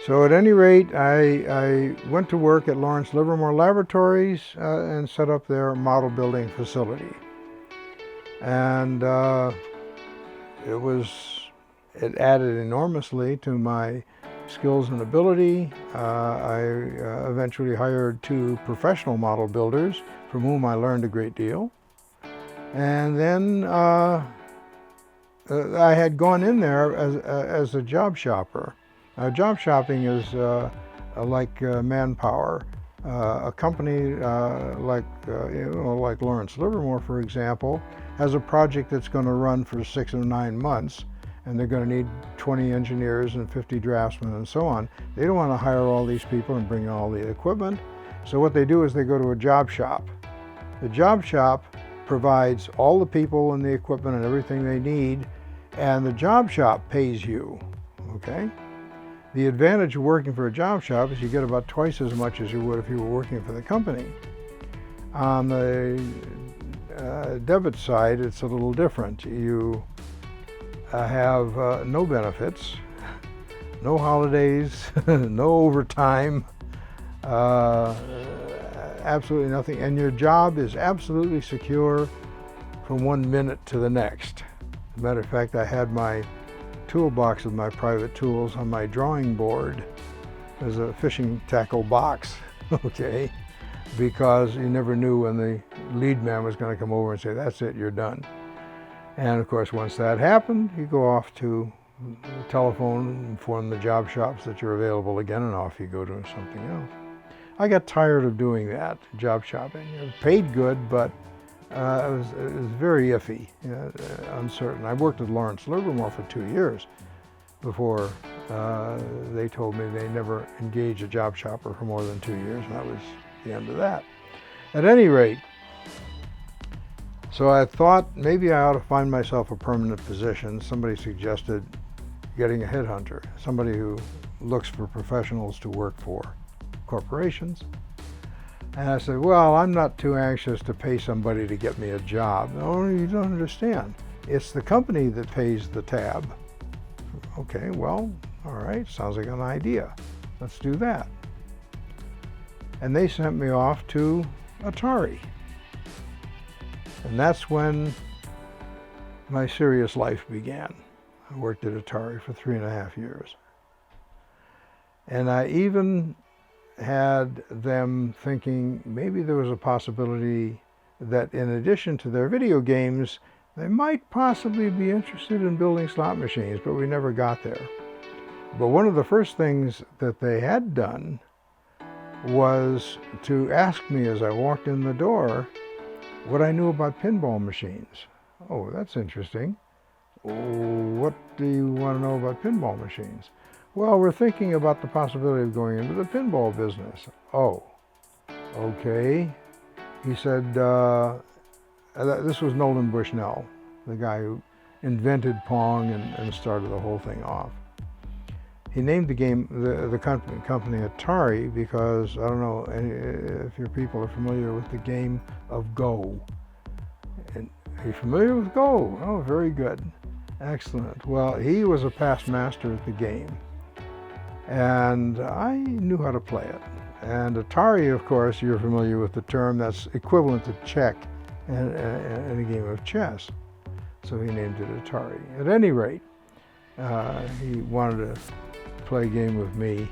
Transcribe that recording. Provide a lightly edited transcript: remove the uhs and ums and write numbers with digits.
So at any rate, I went to work at Lawrence Livermore Laboratories and set up their model building facility. And it added enormously to my skills and ability. I eventually hired 2 professional model builders from whom I learned a great deal. And then I had gone in there as a job shopper. Job shopping is like manpower. A company like Lawrence Livermore, for example, has a project that's going to run for 6 or 9 months, and they're going to need 20 engineers and 50 draftsmen and so on. They don't want to hire all these people and bring all the equipment. So what they do is they go to a job shop. The job shop provides all the people and the equipment and everything they need, and the job shop pays you, okay? The advantage of working for a job shop is you get about twice as much as you would if you were working for the company. On the debit side, it's a little different. You have no benefits, no holidays, no overtime, absolutely nothing, and your job is absolutely secure from 1 minute to the next. As a matter of fact, I had my toolbox of my private tools on my drawing board as a fishing tackle box, okay? Because you never knew when the lead man was going to come over and say, that's it, you're done. And of course, once that happened, you go off to the telephone, inform the job shops that you're available again, and off you go doing something else. I got tired of doing that, job shopping. It was paid good, but it was very iffy, uncertain. I worked at Lawrence Livermore for 2 years before they told me they never engage a job shopper for more than 2 years, and that was the end of that. At any rate, so I thought maybe I ought to find myself a permanent position. Somebody suggested getting a headhunter, somebody who looks for professionals to work for corporations. And I said, well, I'm not too anxious to pay somebody to get me a job. No, you don't understand. It's the company that pays the tab. Okay, well, all right, sounds like an idea. Let's do that. And they sent me off to Atari. And that's when my serious life began. I worked at Atari for 3.5 years. And I even had them thinking maybe there was a possibility that in addition to their video games, they might possibly be interested in building slot machines, but we never got there. But one of the first things that they had done was to ask me as I walked in the door what I knew about pinball machines. Oh, that's interesting. What do you want to know about pinball machines? Well, we're thinking about the possibility of going into the pinball business. Oh, okay. He said, this was Nolan Bushnell, the guy who invented Pong and started the whole thing off. He named the game, the company Atari because, I don't know if your people are familiar with the game of Go. And are you familiar with Go? Oh, very good. Excellent. Well, he was a past master at the game. And I knew how to play it. And Atari, of course, you're familiar with the term, that's equivalent to check in a game of chess. So he named it Atari. At any rate, he wanted to play a game with me,